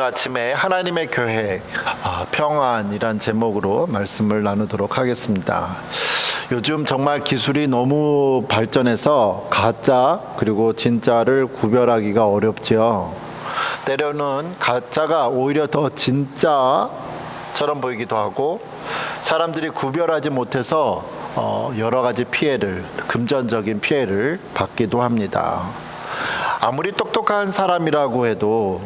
아침에 하나님의 교회 평안이란 제목으로 말씀을 나누도록 하겠습니다. 요즘 정말 기술이 너무 발전해서 가짜 그리고 진짜를 구별하기가 어렵지요. 때로는 가짜가 오히려 더 진짜처럼 보이기도 하고 사람들이 구별하지 못해서 여러 가지 피해를, 금전적인 피해를 받기도 합니다. 아무리 똑똑한 사람이라고 해도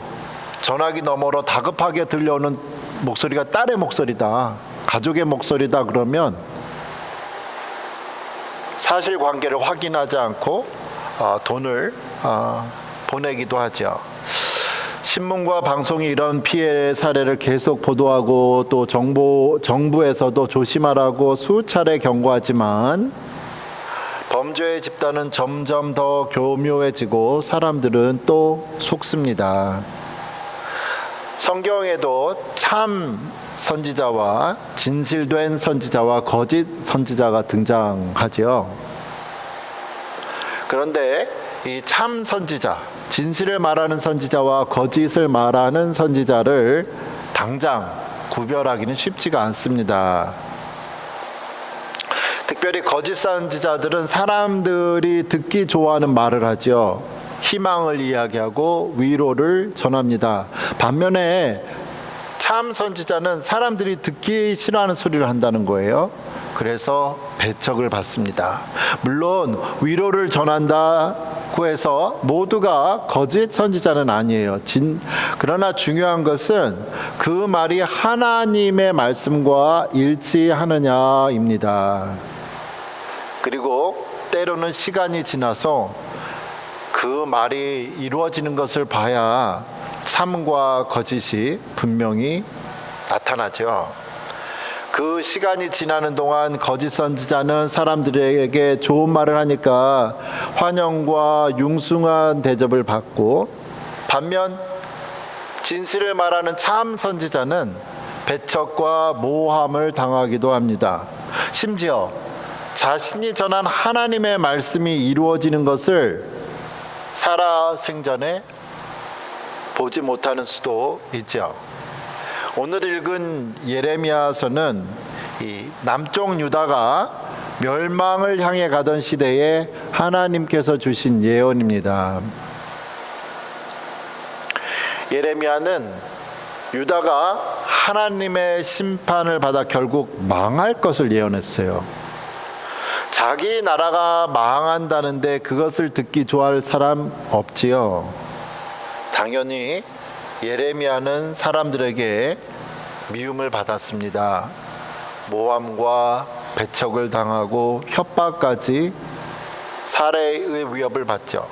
전화기 너머로 다급하게 들려오는 목소리가 딸의 목소리다, 가족의 목소리다 그러면 사실관계를 확인하지 않고 돈을 보내기도 하죠. 신문과 방송이 이런 피해 사례를 계속 보도하고 또 정부에서도 조심하라고 수차례 경고하지만 범죄의 집단은 점점 더 교묘해지고 사람들은 또 속습니다. 성경에도 참 선지자와 진실된 선지자와 거짓 선지자가 등장하지요. 그런데 이 참 선지자, 진실을 말하는 선지자와 거짓을 말하는 선지자를 당장 구별하기는 쉽지가 않습니다. 특별히 거짓 선지자들은 사람들이 듣기 좋아하는 말을 하죠. 희망을 이야기하고 위로를 전합니다. 반면에 참 선지자는 사람들이 듣기 싫어하는 소리를 한다는 거예요. 그래서 배척을 받습니다. 물론 위로를 전한다고 해서 모두가 거짓 선지자는 아니에요. 그러나 중요한 것은 그 말이 하나님의 말씀과 일치하느냐입니다. 그리고 때로는 시간이 지나서 그 말이 이루어지는 것을 봐야 참과 거짓이 분명히 나타나죠. 그 시간이 지나는 동안 거짓 선지자는 사람들에게 좋은 말을 하니까 환영과 융숭한 대접을 받고, 반면 진실을 말하는 참 선지자는 배척과 모함을 당하기도 합니다. 심지어 자신이 전한 하나님의 말씀이 이루어지는 것을 살아 생전에 보지 못하는 수도 있죠. 오늘 읽은 예레미야서는 이 남쪽 유다가 멸망을 향해 가던 시대에 하나님께서 주신 예언입니다. 예레미야는 유다가 하나님의 심판을 받아 결국 망할 것을 예언했어요. 자기 나라가 망한다는데 그것을 듣기 좋아할 사람 없지요. 당연히 예레미야는 사람들에게 미움을 받았습니다. 모함과 배척을 당하고 협박까지 살해의 위협을 받죠.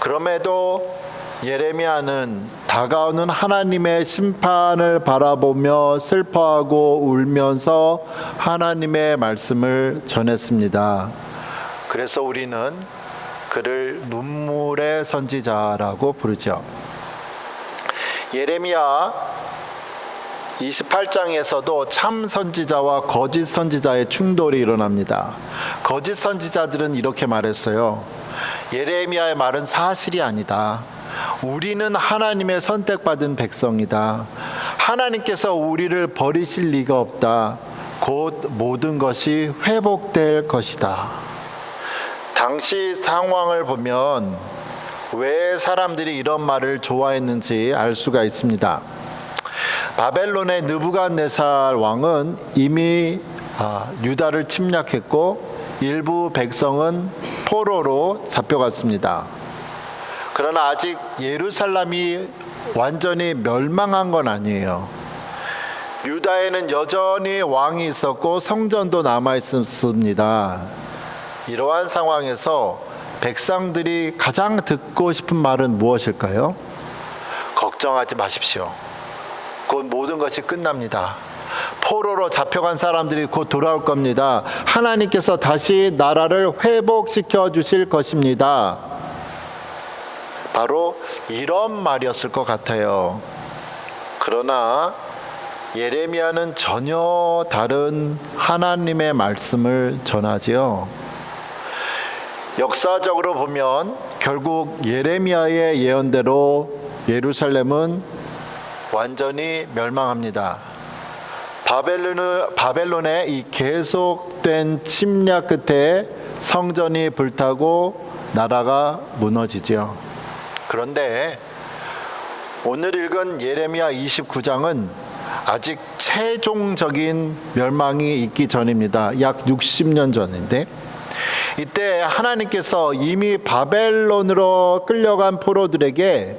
그럼에도 예레미야는 다가오는 하나님의 심판을 바라보며 슬퍼하고 울면서 하나님의 말씀을 전했습니다. 그래서 우리는 그를 눈물의 선지자라고 부르죠. 예레미야 28장에서도 참 선지자와 거짓 선지자의 충돌이 일어납니다. 거짓 선지자들은 이렇게 말했어요. 예레미야의 말은 사실이 아니다. 우리는 하나님의 선택받은 백성이다. 하나님께서 우리를 버리실 리가 없다. 곧 모든 것이 회복될 것이다. 당시 상황을 보면 왜 사람들이 이런 말을 좋아했는지 알 수가 있습니다. 바벨론의 느부갓네살 왕은 이미 유다를 침략했고 일부 백성은 포로로 잡혀갔습니다. 그러나 아직 예루살렘이 완전히 멸망한 건 아니에요. 유다에는 여전히 왕이 있었고 성전도 남아 있었습니다. 이러한 상황에서 백성들이 가장 듣고 싶은 말은 무엇일까요? 걱정하지 마십시오. 곧 모든 것이 끝납니다. 포로로 잡혀간 사람들이 곧 돌아올 겁니다. 하나님께서 다시 나라를 회복시켜 주실 것입니다. 바로 이런 말이었을 것 같아요. 그러나 예레미야는 전혀 다른 하나님의 말씀을 전하지요. 역사적으로 보면 결국 예레미야의 예언대로 예루살렘은 완전히 멸망합니다. 바벨론의 이 계속된 침략 끝에 성전이 불타고 나라가 무너지죠. 그런데 오늘 읽은 예레미야 29장은 아직 최종적인 멸망이 있기 전입니다. 약 60년 전인데, 이때 하나님께서 이미 바벨론으로 끌려간 포로들에게,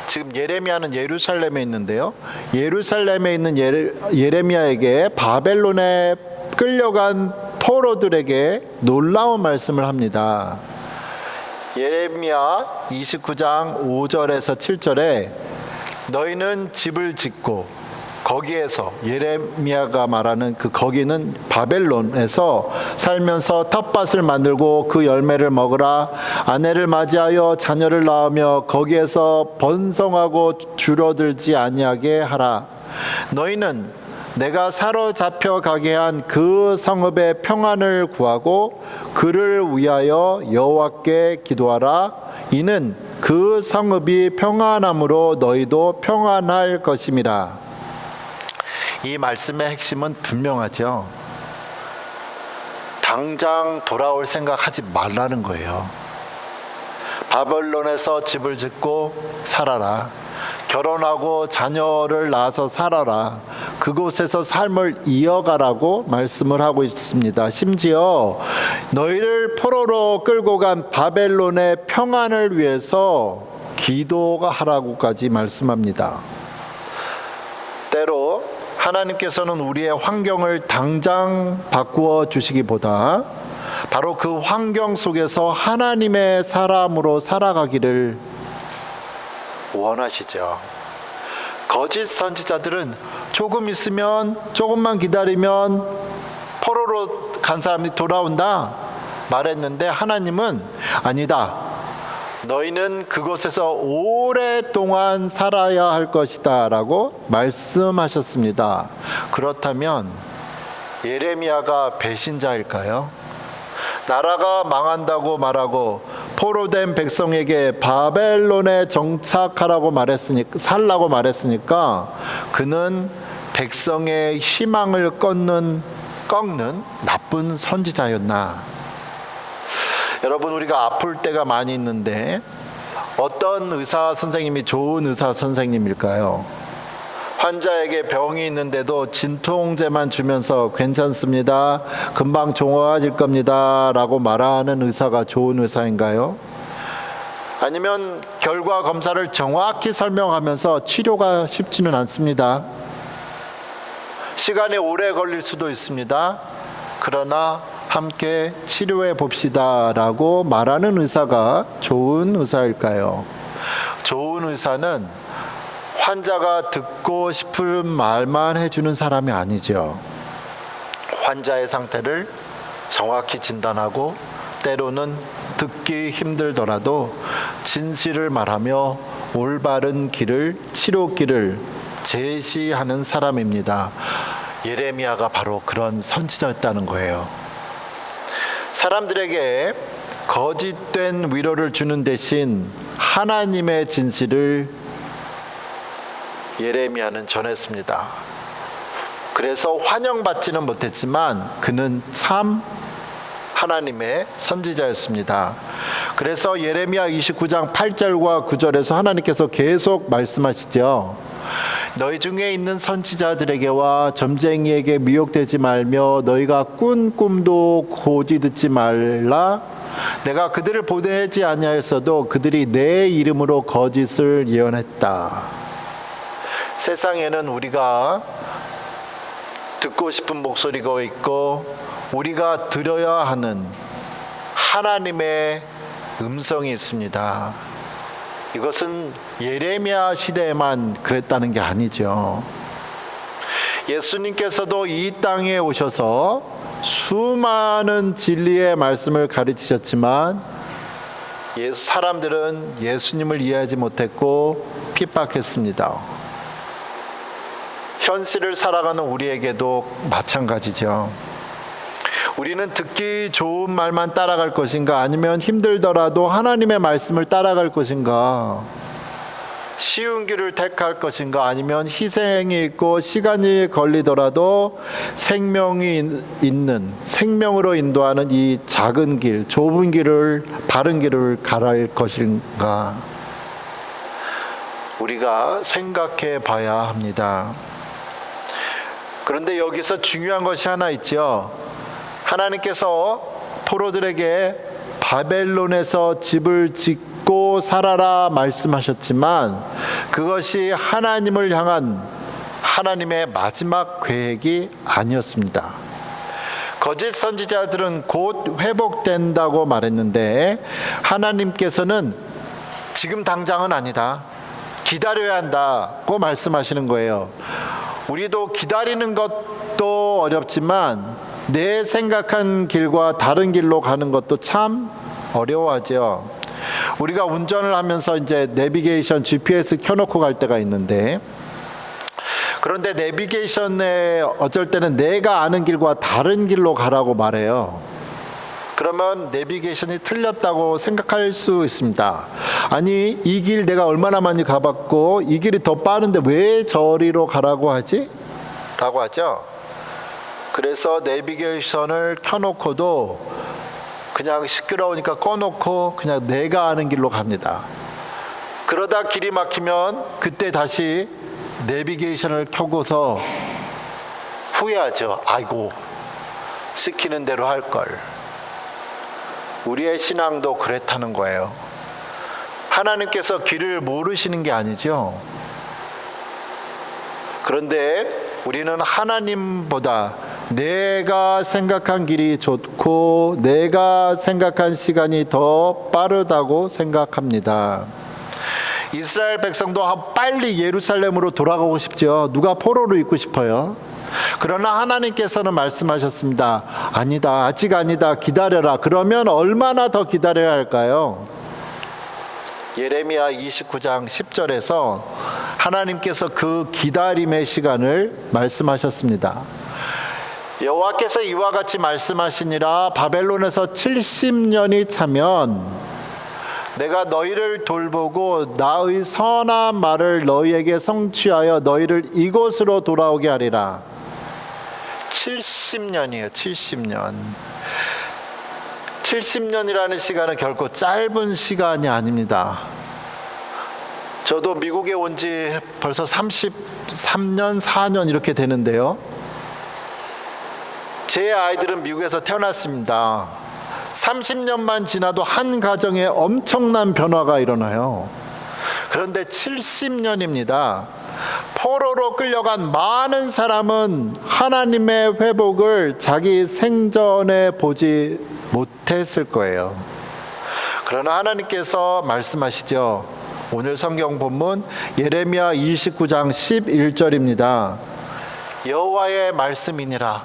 지금 예레미야는 예루살렘에 있는데요, 예루살렘에 있는 예레미야에게 바벨론에 끌려간 포로들에게 놀라운 말씀을 합니다. 예레미야 29장 5절에서 7절에 너희는 집을 짓고, 거기에서 예레미야가 말하는 그 거기는 바벨론에서 살면서 텃밭을 만들고 그 열매를 먹으라. 아내를 맞이하여 자녀를 낳으며 거기에서 번성하고 줄어들지 아니하게 하라. 너희는 내가 사로잡혀 가게 한 그 성읍의 평안을 구하고 그를 위하여 여호와께 기도하라. 이는 그 성읍이 평안함으로 너희도 평안할 것임이라. 이 말씀의 핵심은 분명하죠. 당장 돌아올 생각하지 말라는 거예요. 바벨론에서 집을 짓고 살아라. 결혼하고 자녀를 낳아서 살아라. 그곳에서 삶을 이어가라고 말씀을 하고 있습니다. 심지어 너희를 포로로 끌고 간 바벨론의 평안을 위해서 기도하라고까지 말씀합니다. 때로 하나님께서는 우리의 환경을 당장 바꾸어 주시기보다 바로 그 환경 속에서 하나님의 사람으로 살아가기를 원하시죠. 거짓 선지자들은 조금 있으면, 조금만 기다리면 포로로 간 사람이 돌아온다 말했는데, 하나님은 아니다. 너희는 그곳에서 오랫동안 살아야 할 것이다 라고 말씀하셨습니다. 그렇다면 예레미야가 배신자일까요? 나라가 망한다고 말하고 포로된 백성에게 바벨론에 정착하라고 살라고 말했으니까 그는 백성의 희망을 꺾는 나쁜 선지자였나? 여러분, 우리가 아플 때가 많이 있는데 어떤 의사 선생님이 좋은 의사 선생님일까요? 환자에게 병이 있는데도 진통제만 주면서 괜찮습니다, 금방 좋아질 겁니다 라고 말하는 의사가 좋은 의사인가요? 아니면 결과 검사를 정확히 설명하면서 치료가 쉽지는 않습니다. 시간이 오래 걸릴 수도 있습니다. 그러나 함께 치료해 봅시다 라고 말하는 의사가 좋은 의사일까요? 좋은 의사는 환자가 듣고 싶은 말만 해주는 사람이 아니죠. 환자의 상태를 정확히 진단하고 때로는 듣기 힘들더라도 진실을 말하며 올바른 치료길을 제시하는 사람입니다. 예레미야가 바로 그런 선지자였다는 거예요. 사람들에게 거짓된 위로를 주는 대신 하나님의 진실을 예레미야는 전했습니다. 그래서 환영받지는 못했지만 그는 참 하나님의 선지자였습니다. 그래서 예레미야 29장 8절과 9절에서 하나님께서 계속 말씀하시죠. 너희 중에 있는 선지자들에게와 점쟁이에게 미혹되지 말며 너희가 꾼 꿈도 고지 듣지 말라. 내가 그들을 보내지 아니하였어도 그들이 내 이름으로 거짓을 예언했다. 세상에는 우리가 듣고 싶은 목소리가 있고 우리가 들어야 하는 하나님의 음성이 있습니다. 이것은 예레미야 시대에만 그랬다는 게 아니죠. 예수님께서도 이 땅에 오셔서 수많은 진리의 말씀을 가르치셨지만 사람들은 예수님을 이해하지 못했고 핍박했습니다. 현실을 살아가는 우리에게도 마찬가지죠. 우리는 듣기 좋은 말만 따라갈 것인가, 아니면 힘들더라도 하나님의 말씀을 따라갈 것인가, 쉬운 길을 택할 것인가, 아니면 희생이 있고 시간이 걸리더라도 생명이 있는, 생명으로 인도하는 이 작은 길, 좁은 길을, 바른 길을 가할 것인가, 우리가 생각해 봐야 합니다. 그런데 여기서 중요한 것이 하나 있죠. 하나님께서 포로들에게 바벨론에서 집을 짓고 살아라 말씀하셨지만, 그것이 하나님을 향한 하나님의 마지막 계획이 아니었습니다. 거짓 선지자들은 곧 회복된다고 말했는데, 하나님께서는 지금 당장은 아니다, 기다려야 한다고 말씀하시는 거예요. 우리도 기다리는 것도 어렵지만 내 생각한 길과 다른 길로 가는 것도 참 어려워하죠. 우리가 운전을 하면서 이제 내비게이션 GPS 켜놓고 갈 때가 있는데, 그런데 내비게이션에 어쩔 때는 내가 아는 길과 다른 길로 가라고 말해요. 그러면 내비게이션이 틀렸다고 생각할 수 있습니다. 아니, 이 길 내가 얼마나 많이 가봤고 이 길이 더 빠른데 왜 저리로 가라고 하지? 라고 하죠. 그래서 내비게이션을 켜놓고도 그냥 시끄러우니까 꺼놓고 그냥 내가 아는 길로 갑니다. 그러다 길이 막히면 그때 다시 내비게이션을 켜고서 후회하죠. 아이고, 시키는 대로 할 걸. 우리의 신앙도 그렇다는 거예요. 하나님께서 길을 모르시는 게 아니죠. 그런데 우리는 하나님보다 내가 생각한 길이 좋고 내가 생각한 시간이 더 빠르다고 생각합니다. 이스라엘 백성도 빨리 예루살렘으로 돌아가고 싶죠. 누가 포로로 있고 싶어요? 그러나 하나님께서는 말씀하셨습니다. 아니다, 아직 아니다, 기다려라. 그러면 얼마나 더 기다려야 할까요? 예레미야 29장 10절에서 하나님께서 그 기다림의 시간을 말씀하셨습니다. 여호와께서 이와 같이 말씀하시니라. 바벨론에서 70년이 차면 내가 너희를 돌보고 나의 선한 말을 너희에게 성취하여 너희를 이곳으로 돌아오게 하리라. 70년이에요. 70년. 70년이라는 시간은 결코 짧은 시간이 아닙니다. 저도 미국에 온 지 벌써 33년, 4년 이렇게 되는데요. 제 아이들은 미국에서 태어났습니다. 30년만 지나도 한 가정에 엄청난 변화가 일어나요. 그런데 70년입니다. 포로로 끌려간 많은 사람은 하나님의 회복을 자기 생전에 보지 못했을 거예요. 그러나 하나님께서 말씀하시죠. 오늘 성경 본문 예레미야 29장 11절입니다. 여호와의 말씀이니라.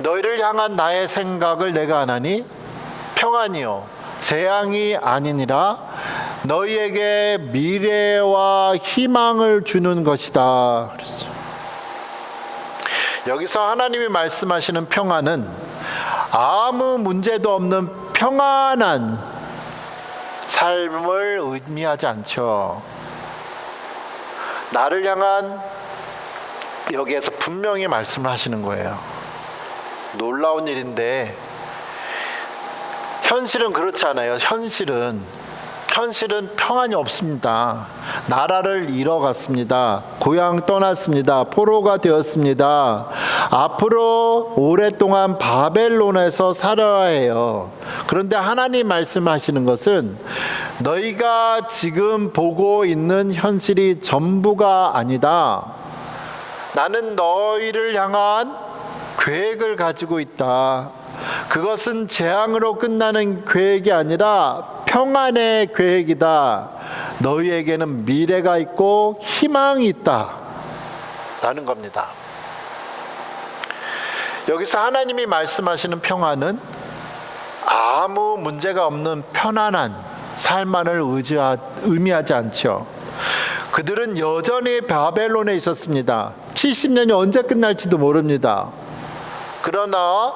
너희를 향한 나의 생각을 내가 아나니 평안이요 재앙이 아니니라. 너희에게 미래와 희망을 주는 것이다. 그랬어요. 여기서 하나님이 말씀하시는 평안은 아무 문제도 없는 평안한 삶을 의미하지 않죠. 나를 향한, 여기에서 분명히 말씀을 하시는 거예요. 놀라운 일인데 현실은 그렇지 않아요. 현실은 평안이 없습니다. 나라를 잃어갔습니다. 고향 떠났습니다. 포로가 되었습니다. 앞으로 오랫동안 바벨론에서 살아야 해요. 그런데 하나님 말씀하시는 것은 너희가 지금 보고 있는 현실이 전부가 아니다. 나는 너희를 향한 계획을 가지고 있다. 그것은 재앙으로 끝나는 계획이 아니라 평안의 계획이다. 너희에게는 미래가 있고 희망이 있다. 라는 겁니다. 여기서 하나님이 말씀하시는 평안은 아무 문제가 없는 편안한 삶만을 의미하지 않죠. 그들은 여전히 바벨론에 있었습니다. 70년이 언제 끝날지도 모릅니다. 그러나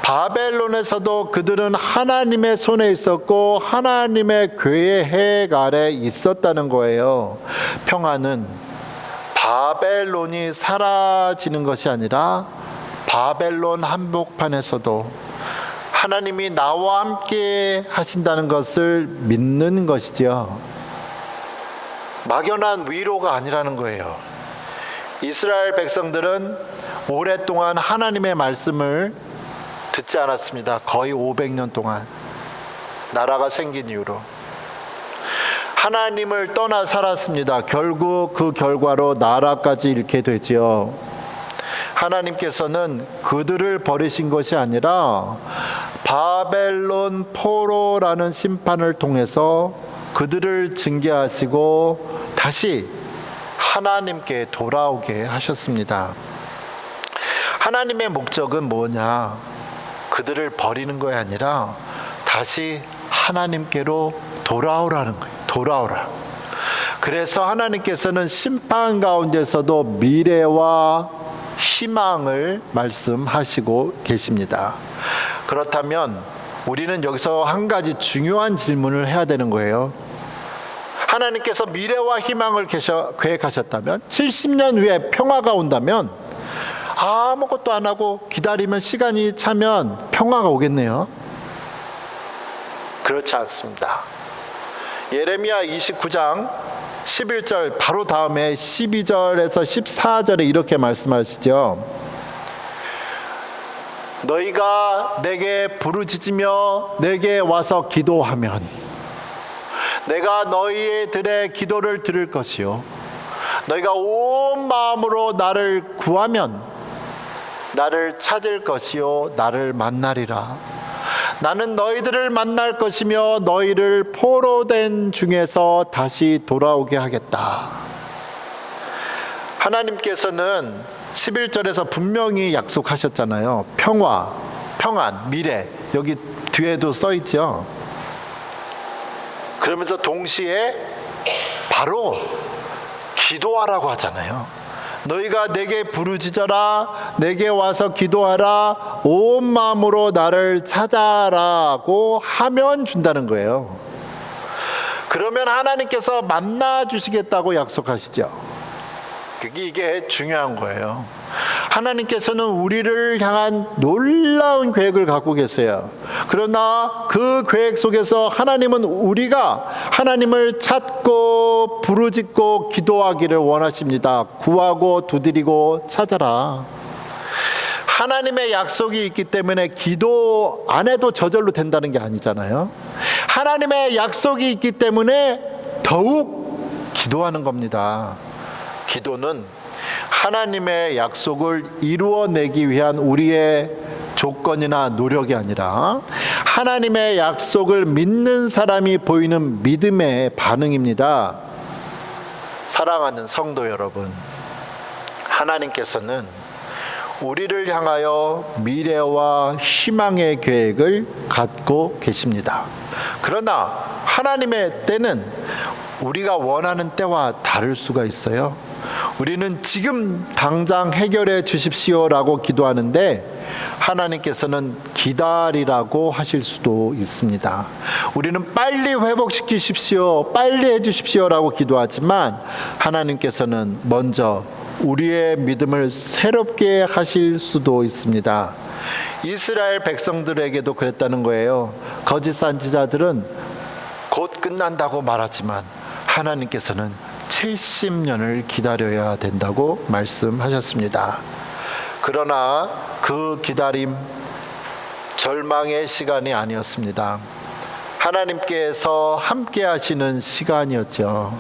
바벨론에서도 그들은 하나님의 손에 있었고 하나님의 궤의 아래 있었다는 거예요. 평화는 바벨론이 사라지는 것이 아니라 바벨론 한복판에서도 하나님이 나와 함께 하신다는 것을 믿는 것이죠. 막연한 위로가 아니라는 거예요. 이스라엘 백성들은 오랫동안 하나님의 말씀을 듣지 않았습니다. 거의 500년 동안 나라가 생긴 이후로 하나님을 떠나 살았습니다. 결국 그 결과로 나라까지 잃게 되지요. 하나님께서는 그들을 버리신 것이 아니라 바벨론 포로라는 심판을 통해서 그들을 징계하시고 다시 하나님께 돌아오게 하셨습니다. 하나님의 목적은 뭐냐? 그들을 버리는 것이 아니라 다시 하나님께로 돌아오라는 거예요. 돌아오라. 그래서 하나님께서는 심판 가운데서도 미래와 희망을 말씀하시고 계십니다. 그렇다면 우리는 여기서 한 가지 중요한 질문을 해야 되는 거예요. 하나님께서 미래와 희망을 계획하셨다면 70년 후에 평화가 온다면 아무것도 안 하고 기다리면 시간이 차면 평화가 오겠네요. 그렇지 않습니다. 예레미야 29장 11절 바로 다음에 12절에서 14절에 이렇게 말씀하시죠. 너희가 내게 부르짖으며 내게 와서 기도하면 내가 너희들의 기도를 들을 것이요 너희가 온 마음으로 나를 구하면 나를 찾을 것이요 나를 만나리라. 나는 너희들을 만날 것이며 너희를 포로된 중에서 다시 돌아오게 하겠다. 하나님께서는 11절에서 분명히 약속하셨잖아요. 평화, 평안, 미래. 여기 뒤에도 써 있죠. 그러면서 동시에 바로 기도하라고 하잖아요. 너희가 내게 부르짖어라, 내게 와서 기도하라, 온 마음으로 나를 찾아라고 하면 준다는 거예요. 그러면 하나님께서 만나 주시겠다고 약속하시죠. 이게 중요한 거예요. 하나님께서는 우리를 향한 놀라운 계획을 갖고 계세요. 그러나 그 계획 속에서 하나님은 우리가 하나님을 찾고 부르짖고 기도하기를 원하십니다. 구하고 두드리고 찾아라. 하나님의 약속이 있기 때문에 기도 안 해도 저절로 된다는 게 아니잖아요. 하나님의 약속이 있기 때문에 더욱 기도하는 겁니다. 기도는 하나님의 약속을 이루어내기 위한 우리의 조건이나 노력이 아니라 하나님의 약속을 믿는 사람이 보이는 믿음의 반응입니다. 사랑하는 성도 여러분, 하나님께서는 우리를 향하여 미래와 희망의 계획을 갖고 계십니다. 그러나 하나님의 때는 우리가 원하는 때와 다를 수가 있어요. 우리는 지금 당장 해결해 주십시오라고 기도하는데 하나님께서는 기다리라고 하실 수도 있습니다. 우리는 빨리 회복시키십시오, 빨리 해주십시오라고 기도하지만 하나님께서는 먼저 우리의 믿음을 새롭게 하실 수도 있습니다. 이스라엘 백성들에게도 그랬다는 거예요. 거짓 선지자들은 곧 끝난다고 말하지만 하나님께서는 70년을 기다려야 된다고 말씀하셨습니다. 그러나 그 기다림 절망의 시간이 아니었습니다. 하나님께서 함께 하시는 시간이었죠.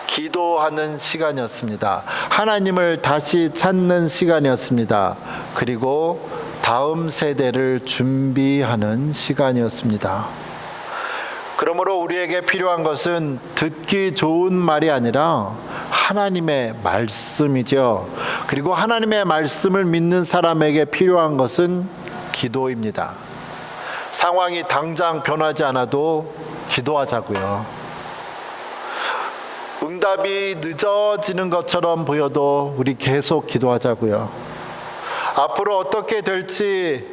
기도하는 시간이었습니다. 하나님을 다시 찾는 시간이었습니다. 그리고 다음 세대를 준비하는 시간이었습니다. 그러므로 우리에게 필요한 것은 듣기 좋은 말이 아니라 하나님의 말씀이죠. 그리고 하나님의 말씀을 믿는 사람에게 필요한 것은 기도입니다. 상황이 당장 변하지 않아도 기도하자고요. 응답이 늦어지는 것처럼 보여도 우리 계속 기도하자고요. 앞으로 어떻게 될지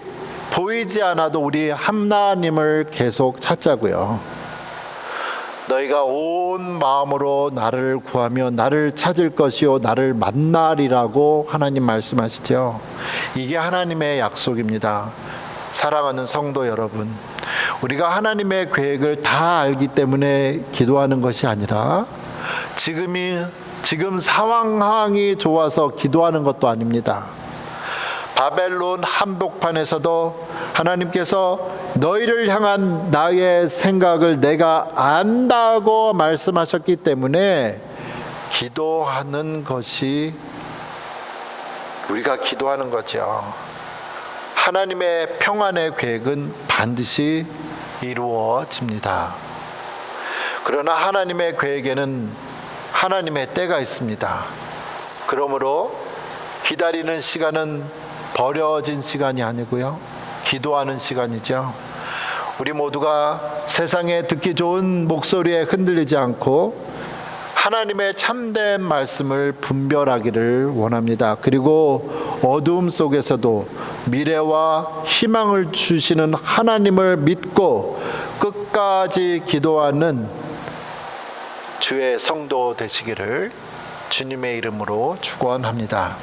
보이지 않아도 우리 하나님을 계속 찾자고요. 너희가 온 마음으로 나를 구하며 나를 찾을 것이요 나를 만나리라고 하나님 말씀하시죠. 이게 하나님의 약속입니다. 사랑하는 성도 여러분, 우리가 하나님의 계획을 다 알기 때문에 기도하는 것이 아니라 지금 상황이 좋아서 기도하는 것도 아닙니다. 바벨론 한복판에서도 하나님께서 너희를 향한 나의 생각을 내가 안다고 말씀하셨기 때문에 기도하는 것이 우리가 기도하는 거죠. 하나님의 평안의 계획은 반드시 이루어집니다. 그러나 하나님의 계획에는 하나님의 때가 있습니다. 그러므로 기다리는 시간은 버려진 시간이 아니고요, 기도하는 시간이죠. 우리 모두가 세상에 듣기 좋은 목소리에 흔들리지 않고 하나님의 참된 말씀을 분별하기를 원합니다. 그리고 어두움 속에서도 미래와 희망을 주시는 하나님을 믿고 끝까지 기도하는 주의 성도 되시기를 주님의 이름으로 축원합니다.